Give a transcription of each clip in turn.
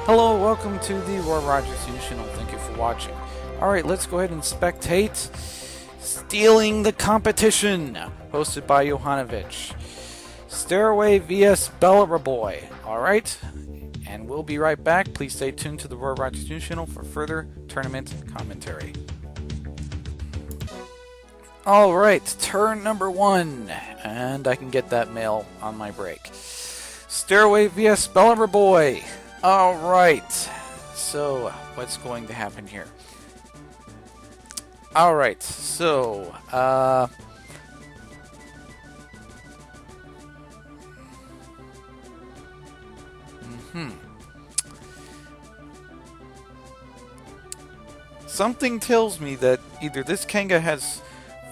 Hello, welcome to the Roy Rogers News Channel. Thank you for watching. Alright, let's go ahead and spectate Stealing the Competition, hosted by Johanovic. Stairway vs. Boy. Alright, and we'll be right back. Please stay tuned to the Roy Rogers News Channel for further tournament commentary. Alright, turn number 1, and I can get that mail on my break. Stairway vs. Boy. Alright, so what's going to happen here? Alright, so, something tells me that either this Kanga has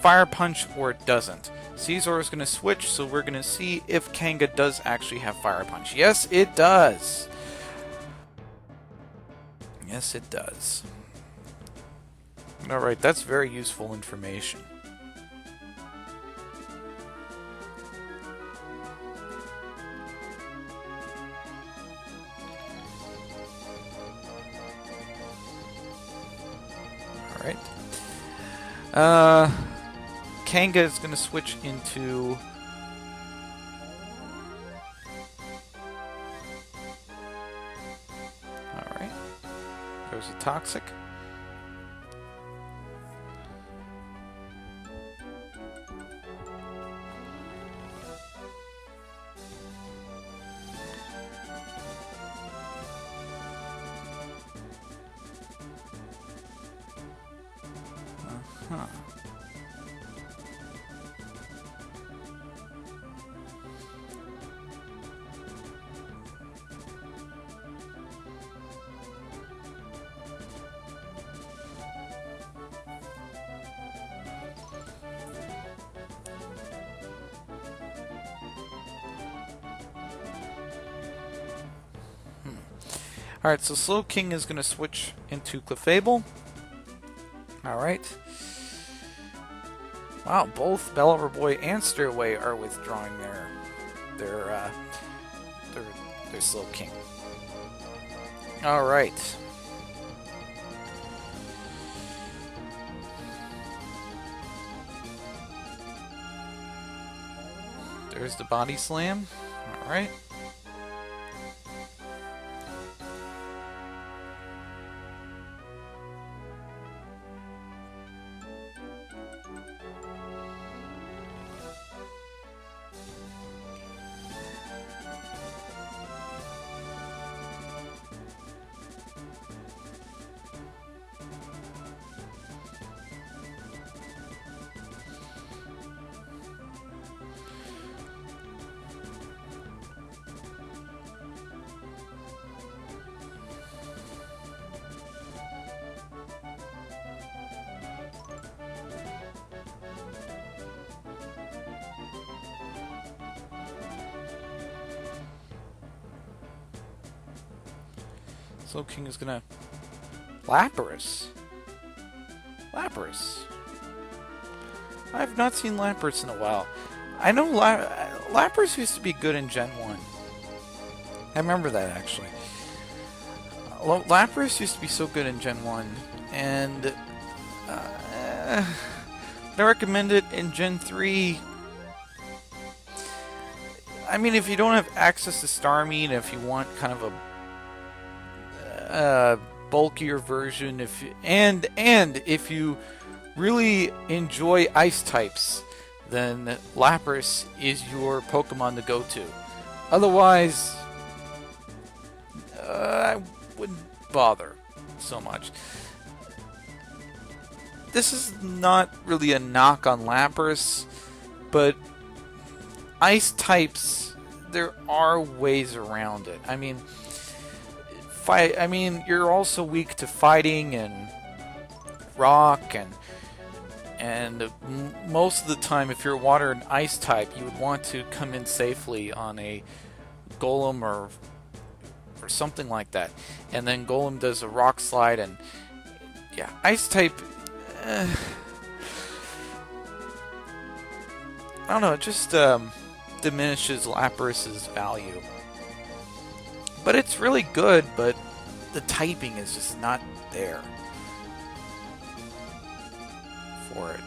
Fire Punch or it doesn't. Caesar is going to switch, so we're going to see if Kanga does actually have Fire Punch. Yes, it does. Yes, it does. Alright, that's very useful information. Alright. Kanga is going to switch into... Alright. There's a Toxic. Alright, so Slow King is going to switch into Clefable. Alright. Wow, both Boy and Stairway are withdrawing their Slow King. Alright. There's the Body Slam. Alright. Slow King is gonna... Lapras? Lapras. I have not seen Lapras in a while. I know Lapras used to be good in Gen 1. I remember that, actually. Lapras used to be so good in Gen 1, and... I recommend it in Gen 3. I mean, if you don't have access to Starmie, and if you want kind of a bulkier version, if you really enjoy ice types, then Lapras is your Pokemon to go to. Otherwise, I wouldn't bother so much. This is not really a knock on Lapras, but ice types, there are ways around it. I mean, you're also weak to fighting and rock, and most of the time, if you're water and ice type, you would want to come in safely on a Golem or something like that. And then Golem does a rock slide, and yeah, ice type. I don't know. It just diminishes Lapras's value. But it's really good, but the typing is just not there for it.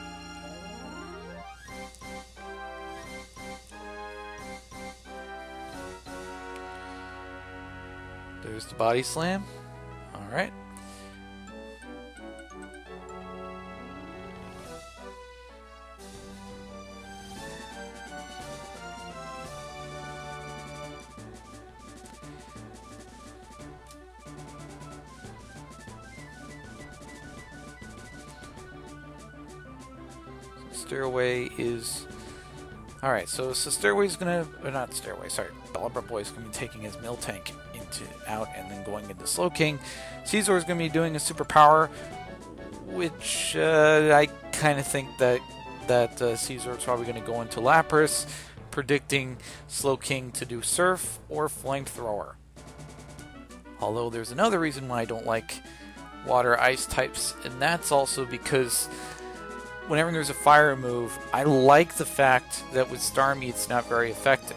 There's the body slam. Alright. Stairway is... Alright, so Stairway's gonna... Or not Stairway, sorry. Belabra Boy's gonna be taking his mill tank out and then going into Slow King. Caesar's gonna be doing a superpower, which I kind of think that Caesar's probably gonna go into Lapras, predicting Slow King to do Surf or Flamethrower. Although there's another reason why I don't like Water Ice types, and that's also because whenever there's a fire move, I like the fact that with Starmie it's not very effective.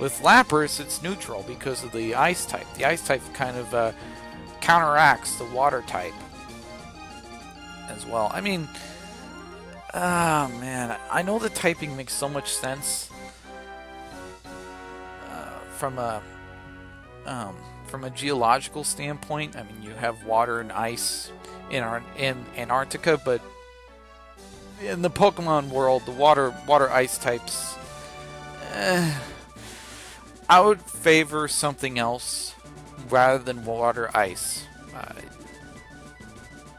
With Lapras, it's neutral because of the Ice type. The Ice type kind of counteracts the Water type as well. I mean, man, I know the typing makes so much sense from a geological standpoint. I mean, you have water and ice in Antarctica, but in the Pokemon world, the water ice types, I would favor something else rather than water ice.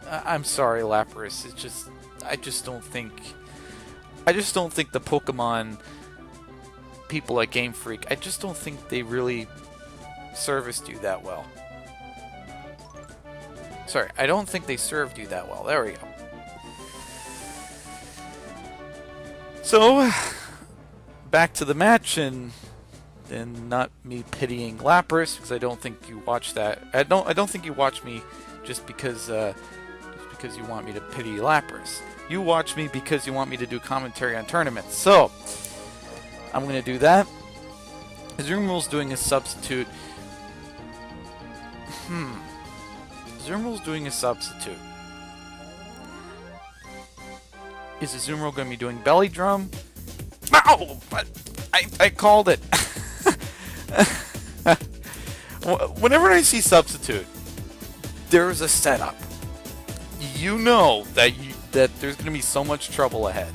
I'm sorry, Lapras. It's just, I just don't think the Pokemon people at Game Freak, I just don't think they really serviced you that well. Sorry, I don't think they served you that well. There we go. So, back to the match, and not me pitying Lapras, because I don't think you watch that. I don't think you watch me just because you want me to pity Lapras. You watch me because you want me to do commentary on tournaments. So, I'm going to do that. Azumarill's doing a substitute. Azumarill's doing a substitute. Is Azumarill going to be doing belly drum? No! I called it. Whenever I see substitute, there's a setup. You know that there's going to be so much trouble ahead.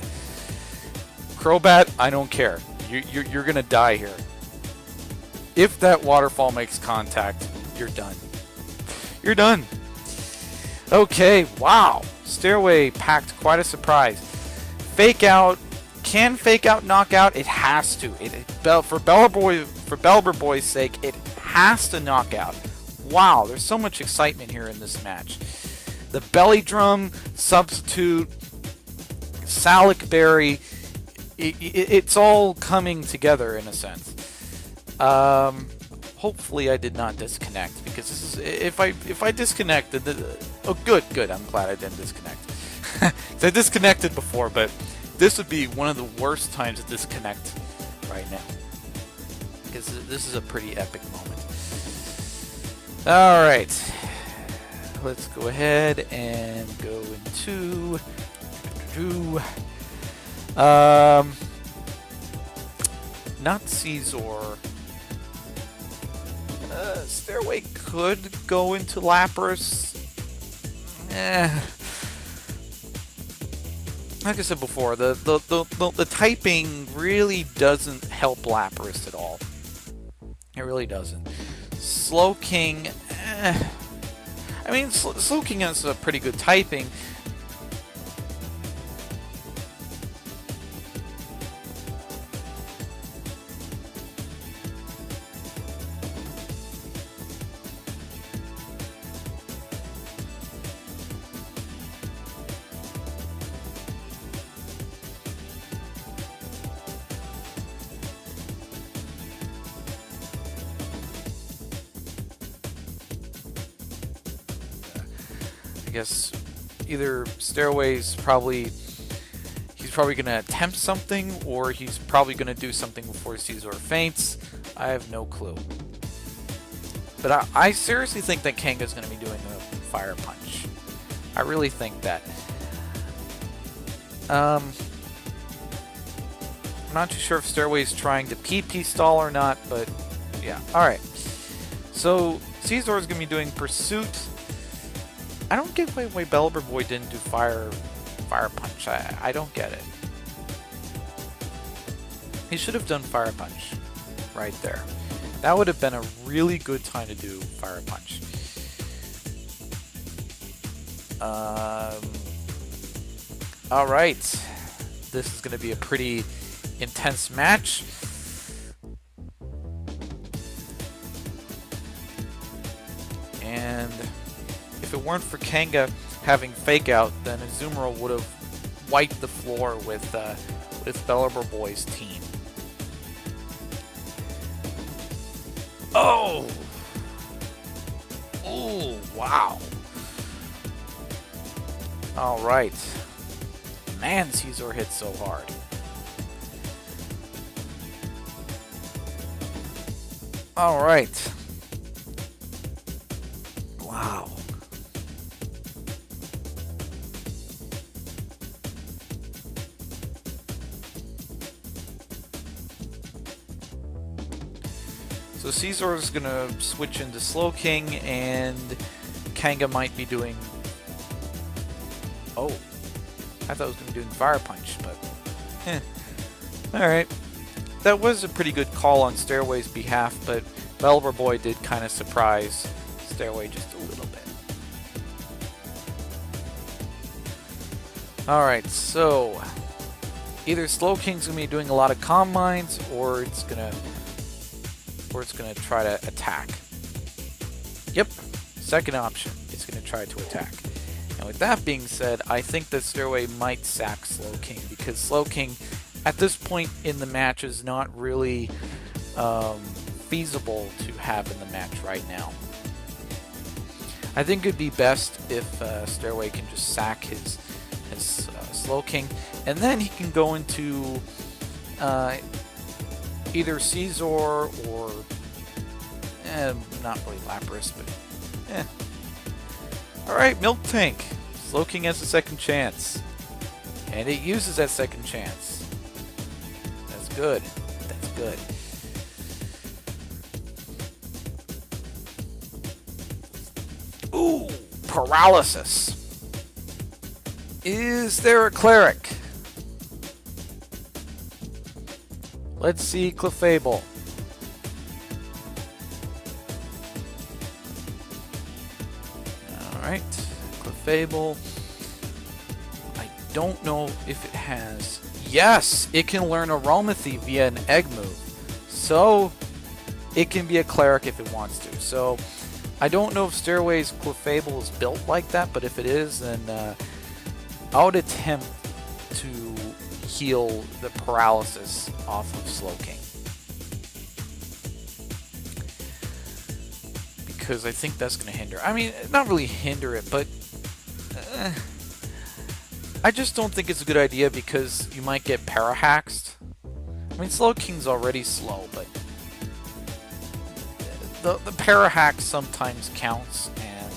Crobat, I don't care. You're going to die here. If that waterfall makes contact, you're done. You're done. Okay, wow. Stairway packed quite a surprise. Fake out. Can fake out knockout? It has to. For Belabra Boy's sake, it has to knock out. Wow, there's so much excitement here in this match. The belly drum, substitute, Salic Berry, it's all coming together in a sense. Hopefully I did not disconnect, because this is, if I disconnected, oh good, I'm glad I didn't disconnect. I disconnected before, but this would be one of the worst times to disconnect right now, because this is a pretty epic moment. Alright, let's go ahead and go into not Caesar. Stairway could go into Lapras. Like I said before, the typing really doesn't help Lapras at all. It really doesn't. Slow King, I mean, Slow King has a pretty good typing. I guess either Stairway's he's probably going to attempt something, or he's probably going to do something before Caesar faints. I have no clue. But I seriously think that Kanga's going to be doing a Fire Punch. I really think that. I'm not too sure if Stairway's trying to PP stall or not, but yeah. Alright. So, Caesar's going to be doing Pursuit. I don't get why Belber Boy didn't do Fire Punch. I don't get it. He should have done Fire Punch right there. That would have been a really good time to do Fire Punch. Alright. This is going to be a pretty intense match. And if it weren't for Kanga having Fake Out, then Azumarill would have wiped the floor with Belber Boy's team. Oh! Oh, wow. Alright. Man, Caesar hit so hard. Alright. Wow. So Caesar is going to switch into Slow King, and Kanga might be doing... Oh. I thought I was going to be doing Fire Punch, but... Alright. That was a pretty good call on Stairway's behalf, but Belber Boy did kind of surprise Stairway just a little bit. Alright, so... Either Slow King's going to be doing a lot of Calm Minds, or it's going to try to attack. Yep, second option. It's going to try to attack. And with that being said, I think that Stairway might sack Slow King, because Slow King, at this point in the match, is not really feasible to have in the match right now. I think it'd be best if Stairway can just sack his Slow King, and then he can go into either Caesar or not really Lapras, but Alright, Milk Tank. Slow King has a second chance. And it uses that second chance. That's good. That's good. Ooh, Paralysis. Is there a Cleric? Let's see Clefable. Alright, Clefable. I don't know if it has... Yes! It can learn Aromathy via an Egg move. So, it can be a Cleric if it wants to. So, I don't know if Stairway's Clefable is built like that, but if it is, then I would attempt to heal the Paralysis off of Slow King. Because I think that's going to hinder. I mean, not really hinder it, but I just don't think it's a good idea because you might get Parahaxed. I mean, Slow King's already slow, but the Parahax sometimes counts, and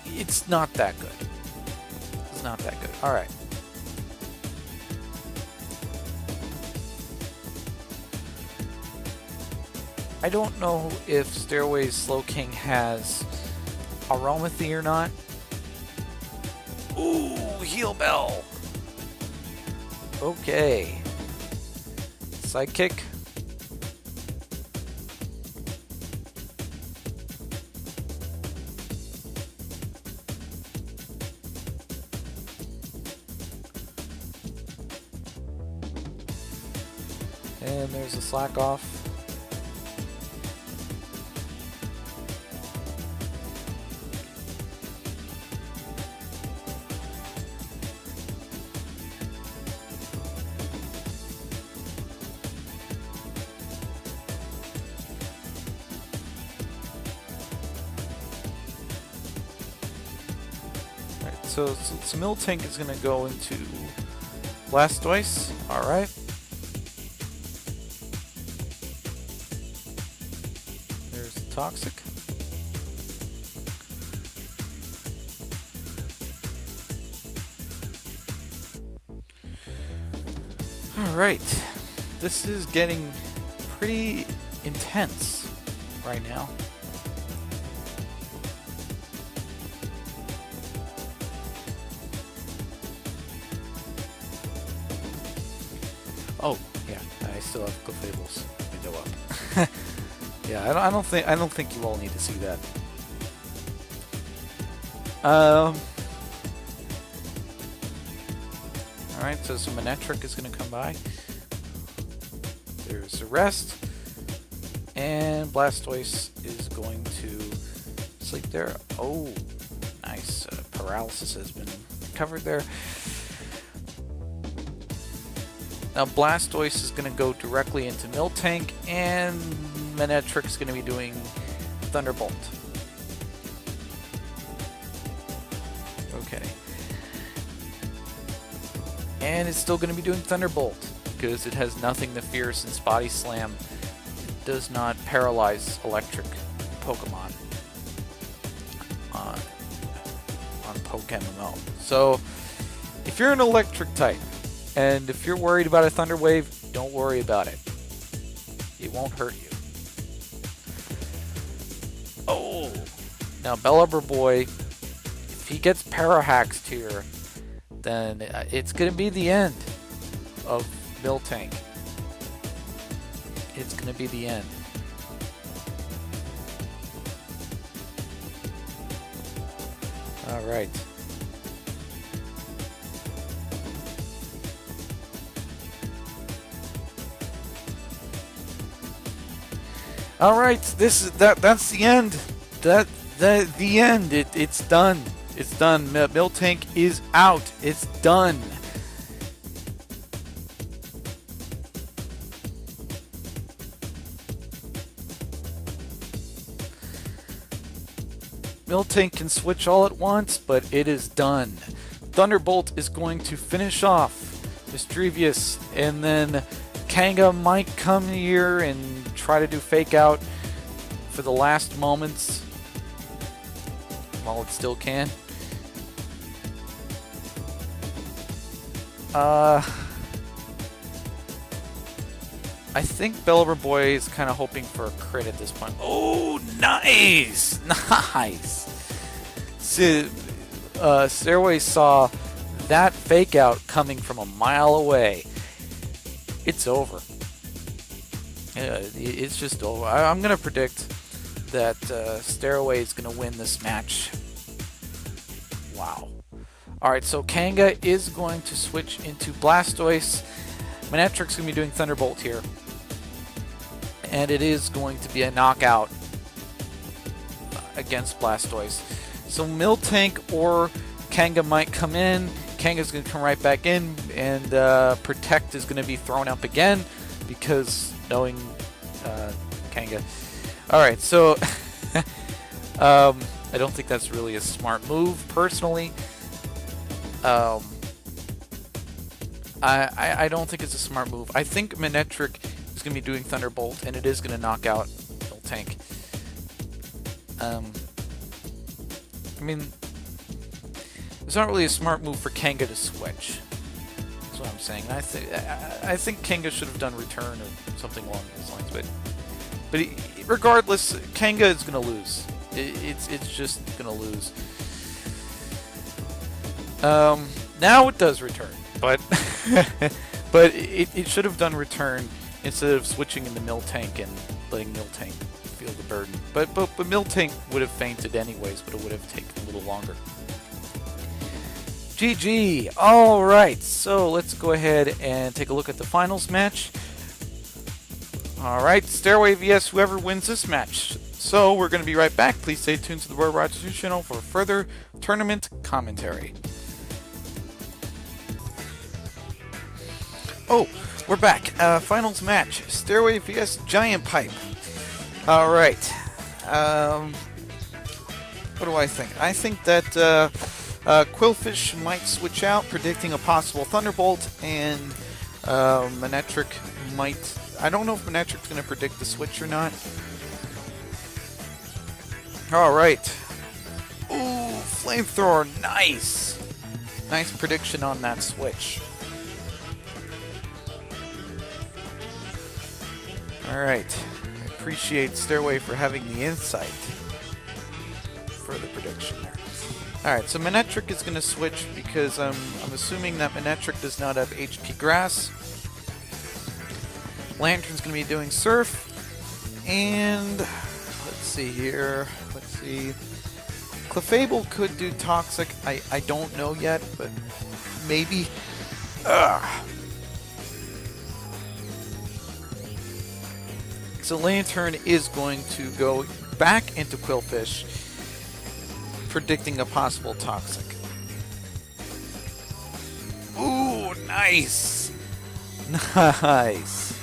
it's not that good. It's not that good. Alright. I don't know if Stairway's Slow King has Aromathy or not. Ooh, Heal Bell. Okay. Sidekick. And there's a Slack Off. So Miltank is going to go into Blastoise. Alright. There's the toxic. Alright, this is getting pretty intense right now. Oh, yeah, I still have Clefable's window up. Yeah, I don't think you all need to see that. Alright, so some Manectric is going to come by. There's Arrest. And Blastoise is going to sleep there. Oh, nice. Paralysis has been covered there. Now Blastoise is going to go directly into Miltank, and Manectric is going to be doing Thunderbolt. Okay. And it's still going to be doing Thunderbolt, because it has nothing to fear since Body Slam does not paralyze electric Pokemon on PokeMMO. So, if you're an electric type, and if you're worried about a Thunder Wave, don't worry about it. It won't hurt you. Oh! Now, Bellubber Boy, if he gets Parahaxed here, then it's going to be the end of Miltank. It's going to be the end. Alright. Alright, that's the end. The end. It's done. It's done. Miltank is out. It's done. Miltank can switch all at once, but it is done. Thunderbolt is going to finish off Mischievous, and then Kanga might come here and try to do Fake Out for the last moments while it still can. I think Bellubber Boy is kind of hoping for a crit at this point. Oh, nice! Nice! So, Stairway saw that Fake Out coming from a mile away. It's over. It's just over. I'm going to predict that Stairway is going to win this match. Wow. Alright, so Kanga is going to switch into Blastoise. Manectric's going to be doing Thunderbolt here. And it is going to be a knockout against Blastoise. So Miltank or Kanga might come in. Kanga's going to come right back in, and Protect is going to be thrown up again because knowing Kanga. Alright, so I don't think that's really a smart move, personally. I don't think it's a smart move. I think Manectric is going to be doing Thunderbolt, and it is going to knock out Miltank. I mean, it's not really a smart move for Kanga to switch. That's what I'm saying. I think Kanga should have done Return or something along those lines. But regardless, Kanga is going to lose. It's just going to lose. Now it does Return, but but it should have done Return instead of switching into Miltank and letting Miltank feel the burden. But Miltank would have fainted anyways, but it would have taken a little longer. GG! Alright, so let's go ahead and take a look at the finals match. Alright, Stairway vs. whoever wins this match. So we're going to be right back. Please stay tuned to the Roy Rogers News channel for further tournament commentary. Oh, we're back. Finals match. Stairway vs. Giant Pipe. Alright. What do I think? I think that Quillfish might switch out, predicting a possible Thunderbolt, and Manectric might... I don't know if Manectric's going to predict the switch or not. Alright. Ooh, flamethrower, nice! Nice prediction on that switch. Alright. I appreciate Stairway for having the insight for the prediction there. Alright, so Manectric is going to switch because I'm assuming that Manectric does not have HP Grass. Lantern's going to be doing Surf. And let's see here. Let's see. Clefable could do Toxic. I don't know yet, but maybe. Ugh. So Lantern is going to go back into Quillfish, predicting a possible Toxic. Ooh, nice! Nice!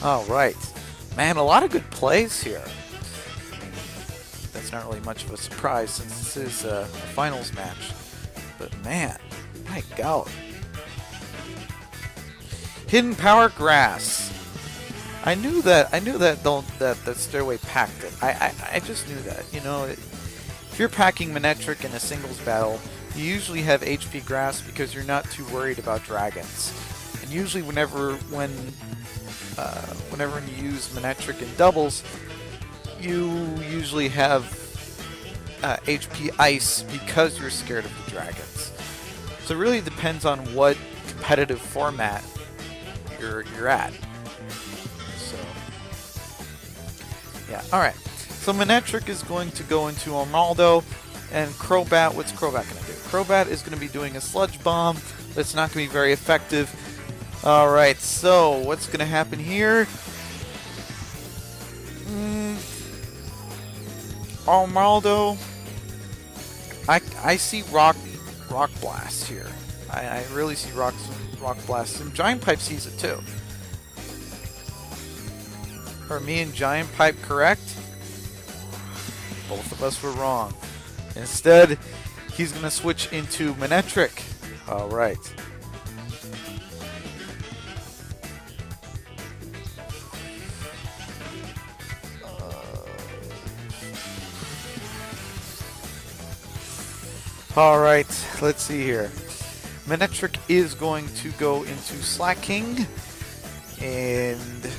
Alright. Man, a lot of good plays here. That's not really much of a surprise since this is a finals match. But man, my God. Hidden Power Grass. I knew that that Stairway packed it. I just knew that. You know, if you're packing Manectric in a singles battle, you usually have HP Grass because you're not too worried about dragons. And usually whenever you use Manectric in doubles, you usually have HP Ice because you're scared of the dragons. So it really depends on what competitive format you're at. So yeah, alright. So Manectric is going to go into Armaldo, and Crobat, what's Crobat going to do? Crobat is going to be doing a Sludge Bomb, but it's not going to be very effective. Alright, so what's going to happen here? Armaldo, I see Rock Blast here. I really see Rock Blast, and Giant Pipe sees it too. Are me and Giant Pipe correct? Both of us were wrong. Instead, he's going to switch into Manectric. Alright. Alright, let's see here. Manectric is going to go into Slacking and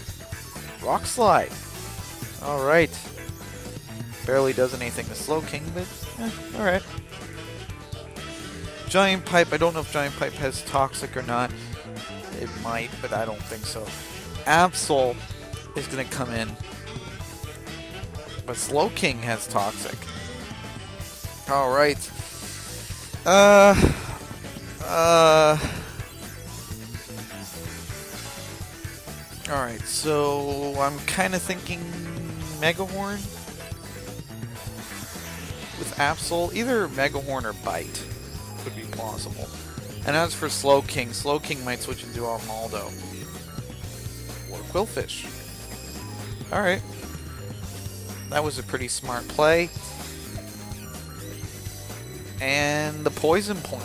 Rock Slide. Alright. Barely does anything to Slowking, but alright. Giant Pipe, I don't know if Giant Pipe has Toxic or not. It might, but I don't think so. Absol is going to come in. But Slowking has Toxic. Alright. Alright, so I'm kind of thinking Mega Horn with Absol. Either Mega Horn or Bite would be plausible. And as for Slowking, Slowking might switch into Armaldo. Or Quillfish. Alright. That was a pretty smart play. And the Poison Point.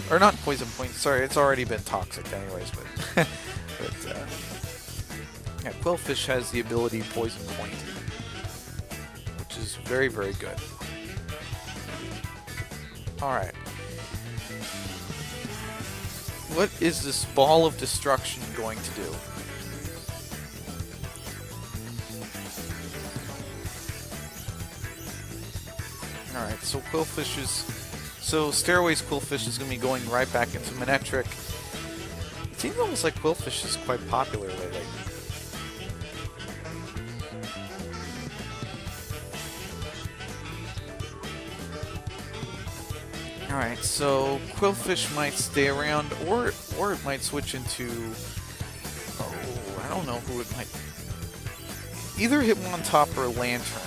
Or not Poison Point, sorry, it's already been Toxic anyways, but... yeah, Quillfish has the ability Poison Point, which is very, very good. Alright. What is this Ball of Destruction going to do? Alright, so Quillfish is... So Stairway's Quillfish is going to be going right back into Manectric. It seems almost like Quillfish is quite popular lately. Alright, so Quillfish might stay around, or it might switch into... Oh, I don't know who it might... Either Hitmontop or Lantern.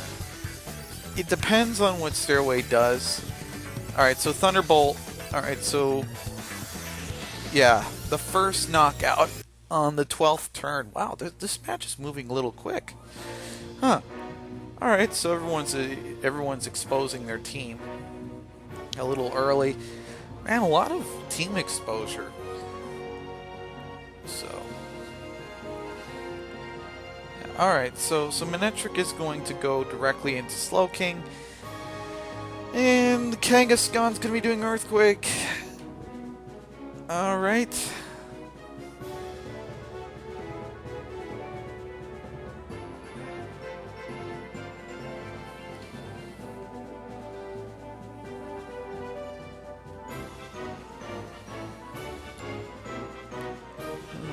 It depends on what Stairway does. Alright, so Thunderbolt. Alright, so... Yeah, the first knockout on the 12th turn. Wow, this match is moving a little quick. Huh. Alright, so everyone's exposing their team a little early. Man, a lot of team exposure. So... Yeah, alright, so Manectric is going to go directly into Slowking. And Kangaskhan's gonna be doing Earthquake. Alright.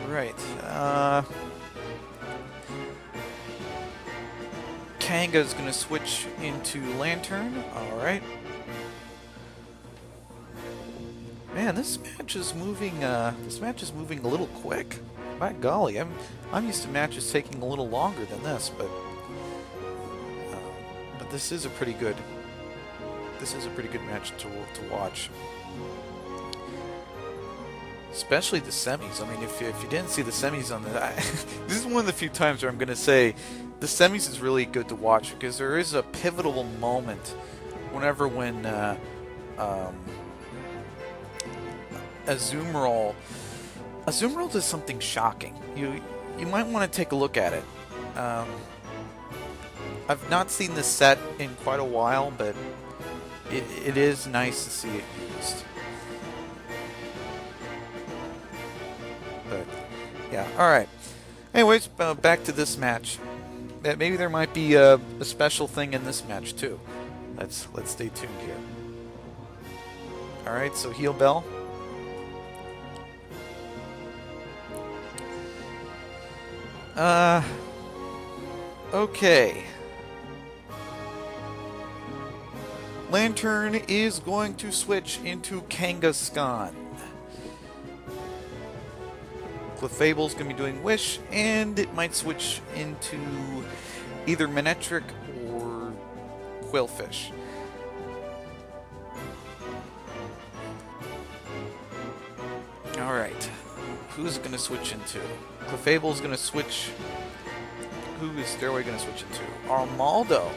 Alright. Kanga's gonna switch into Lantern. Alright. Man, this match is moving a little quick. By golly, I'm used to matches taking a little longer than this, but this is a pretty good match to watch. Especially the semis. I mean, if you didn't see the semis on the, this is one of the few times where I'm going to say the semis is really good to watch, because there is a pivotal moment when Azumarill does something shocking. You might want to take a look at it. I've not seen this set in quite a while, but it is nice to see it used. But yeah, all right. Anyways, back to this match. Maybe there might be a special thing in this match too. Let's stay tuned here. All right, so Heal Bell. Okay. Lantern is going to switch into Kangaskhan. Clefable's going to be doing Wish, and it might switch into either Manectric or Quillfish. Alright. Who's it going to switch into? Clefable's going to switch. Who is Stairway going to switch into? Armaldo.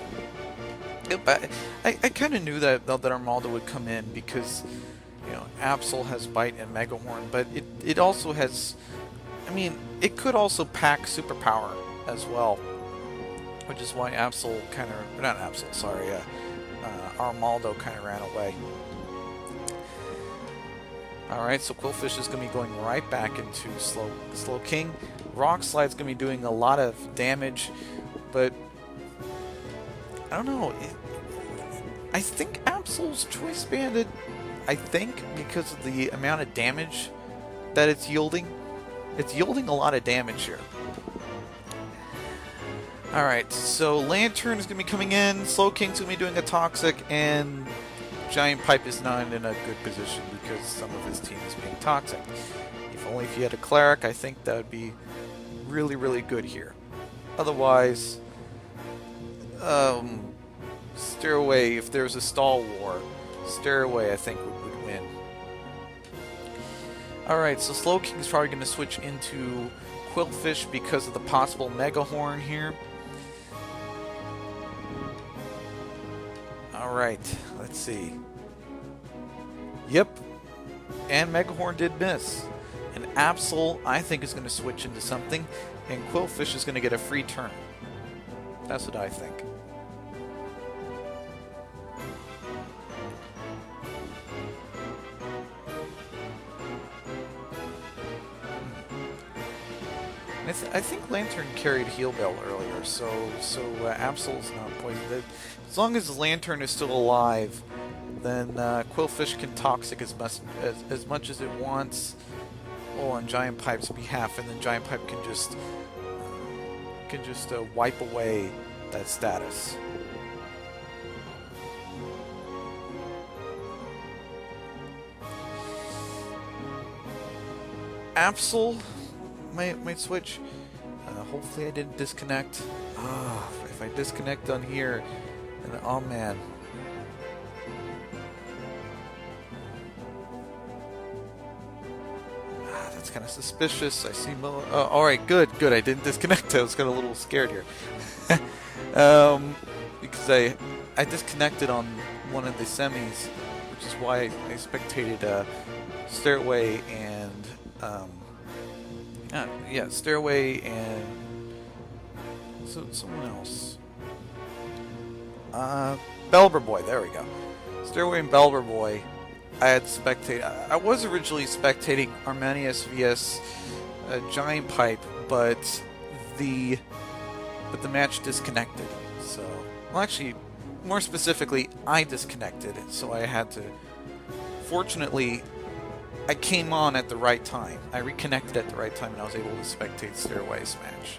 Yep, I kind of knew that Armaldo would come in because, you know, Absol has Bite and Megahorn, but it also has, I mean, it could also pack Superpower as well, which is why Absol kind of, not Absol, sorry, Armaldo kind of ran away. Alright, so Quillfish is going to be going right back into Slow King. Rock Slide's going to be doing a lot of damage, but I don't know. I think Absol's Choice Banded, I think, because of the amount of damage that it's yielding. It's yielding a lot of damage here. Alright, so Lantern is going to be coming in, Slow King's going to be doing a Toxic, and Giant Pipe is not in a good position because some of his team is being Toxic. If only if you had a Cleric, I think that would be really, really good here. Otherwise, Stairway, if there's a stall war, Stairway I think would win. Alright, so Slow King's probably going to switch into Quillfish because of the possible Megahorn here. Alright, let's see. Yep, and Megahorn did miss. And Absol, I think, is going to switch into something, and Quillfish is going to get a free turn. That's what I think. I think Lantern carried Heal Bell earlier, so Absol's not poisoned. As long as Lantern is still alive, then Quillfish can Toxic as much as it wants. Oh, on Giant Pipe's behalf, and then Giant Pipe can just wipe away that status. Absol might switch. Hopefully I didn't disconnect. If I disconnect on here, then oh man. That's kind of suspicious. I see Mo. Alright, good. I didn't disconnect. I was getting a little scared here. Because I disconnected on one of the semis, which is why I spectated Stairway and Stairway and someone else. Belber Boy, there we go. Stairway and Belver Boy, I had spectated. I was originally spectating Arminius vs Giant Pipe, but the match disconnected. So, well, actually, more specifically, I disconnected, so I had to. Fortunately, I came on at the right time. I reconnected at the right time, and I was able to spectate Stairway's match.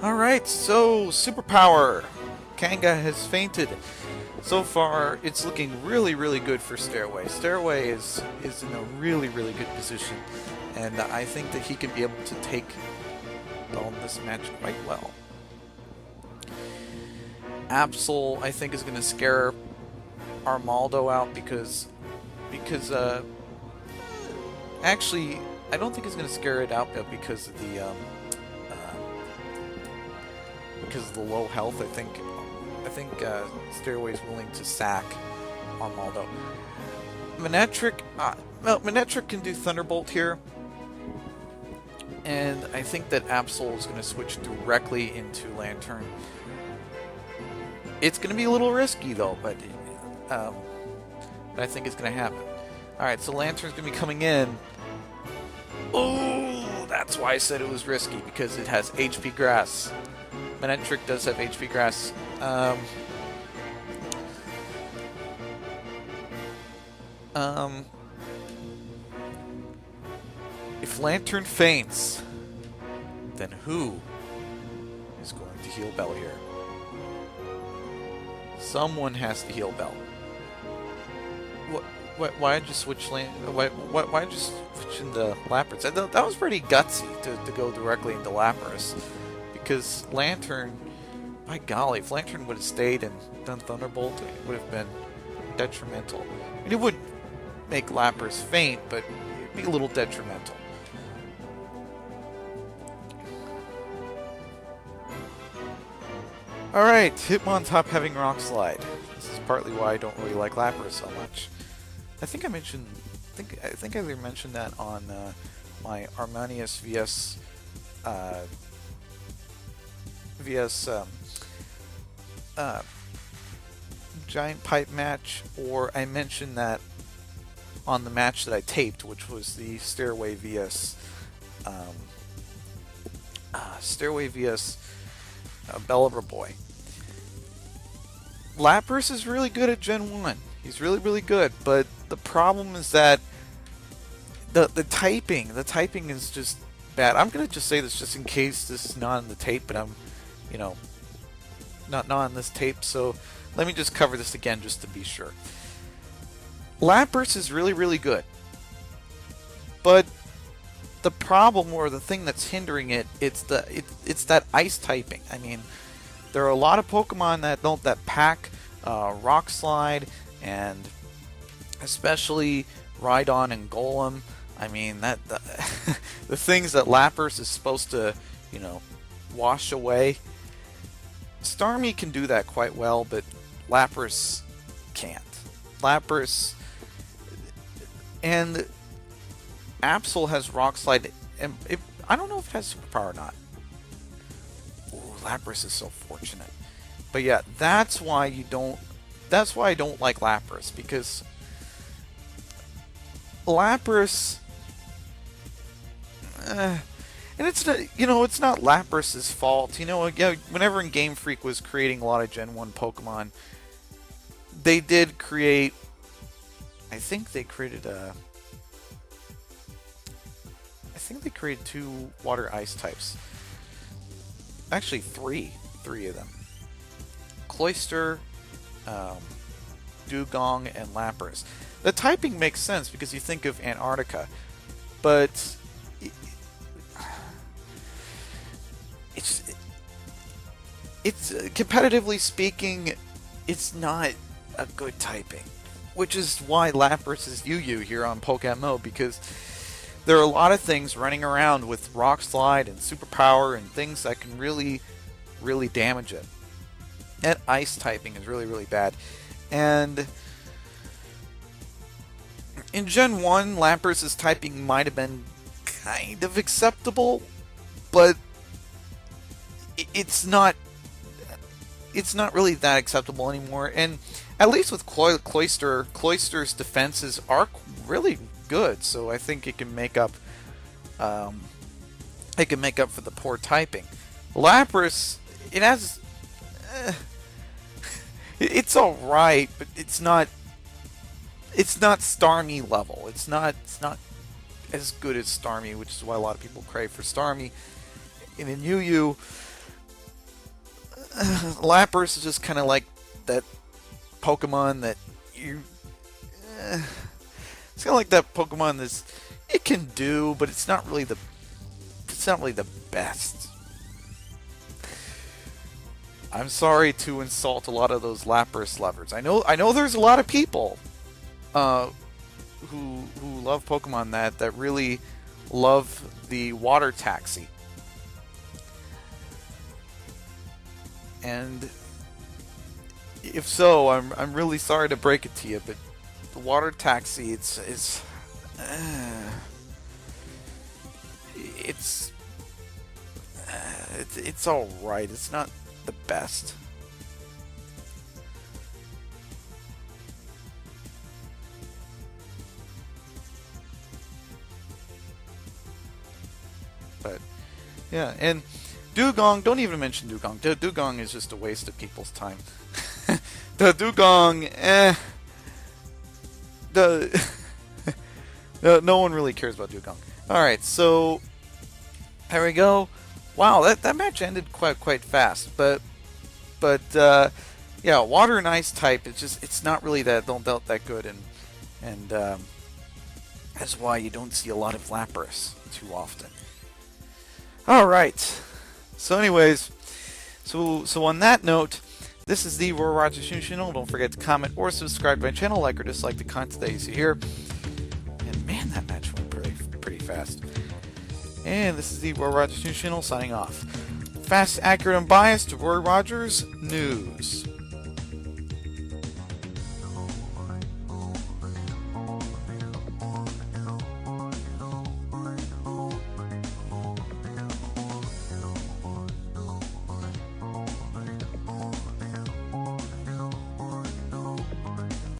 Alright, so Superpower. Kanga has fainted. So far, it's looking really, really good for Stairway. Stairway is in a really, really good position, and I think that he can be able to take on this match quite well. Absol, I think, is going to scare Armaldo out because actually, I don't think he's going to scare it out because of the low health. I think Stairway's willing to sack Armaldo. Manetric, Manetric can do Thunderbolt here, and I think that Absol is going to switch directly into Lantern. It's going to be a little risky though, but I think it's going to happen. Alright, so Lantern's going to be coming in. Oh, that's why I said it was risky, because it has HP Grass. Manetric does have HP Grass. If Lantern faints, then who is going to heal Bell here? Someone has to heal Bell. Why did you switch why did you switch into Lapras? That was pretty gutsy to go directly into Lapras, because Lantern, by golly, if Lantern would have stayed and done Thunderbolt, it would have been detrimental. I mean, it wouldn't make Lapras faint, but it'd be a little detrimental. Alright, Hitmontop having Rock Slide. This is partly why I don't really like Lapras so much. I think I mentioned, I think I mentioned that on my Arminius vs Giant Pipe match, or I mentioned that on the match that I taped, which was the Stairway vs Belver Boy. Lapras is really good at Gen 1. He's really, really good, but the problem is that the typing is just bad. I'm gonna just say this just in case this is not in the tape, but I'm, you know, not on this tape, so let me just cover this again just to be sure. Lapras is really, really good, but the problem, or the thing that's hindering it, it's that ice typing. I mean, there are a lot of Pokemon that pack Rock Slide, and especially Rhydon and Golem. I mean, the things that Lapras is supposed to, you know, wash away. Starmie can do that quite well, but Lapras can't. Lapras and Absol has Rock Slide, and I don't know if it has Superpower or not. Ooh, Lapras is so fortunate. But yeah, that's why I don't like Lapras, because Lapras, and it's not, it's not Lapras's fault. Whenever Game Freak was creating a lot of Gen 1 Pokemon, they did create, I think they created 2 Water Ice types. Actually, three of them. Cloyster, Dugong, and Lapras. The typing makes sense because you think of Antarctica, but it's competitively speaking, it's not a good typing, which is why Lapras is UU here on Pokemon, because there are a lot of things running around with Rock Slide and Superpower and things that can really, really damage it. And Ice typing is really, really bad. And in Gen 1, Lapras' typing might have been kind of acceptable, but it's not it's not really that acceptable anymore. And at least with Cloyster's defenses are really good, so I think it can make up for the poor typing. Lapras, it has it's all right, but it's not Starmie level. It's not as good as Starmie, which is why a lot of people crave for Starmie. And in UU, Lapras is just kind of like that Pokemon that you. It's kind of like that Pokemon that it can do, but it's not really the best. I'm sorry to insult a lot of those Lapras lovers. I know there's a lot of people who love Pokemon that really love the water taxi. And if so, I'm really sorry to break it to you, but the water taxi, it's all right. It's not the best. But yeah, and Dugong, don't even mention Dugong. Dugong is just a waste of people's time. The Dugong, no one really cares about Dugong. Alright, so there we go. Wow, that match ended quite fast, but yeah, water and ice type, it's not really that good, and that's why you don't see a lot of Lapras too often. Alright, so anyways, so on that note, this is the Roy Rogers channel. Don't forget to comment or subscribe to my channel, like or dislike the content that you see here. And man, that match went pretty fast. And this is the Roy Rogers channel signing off. Fast, accurate, unbiased Roy Rogers News.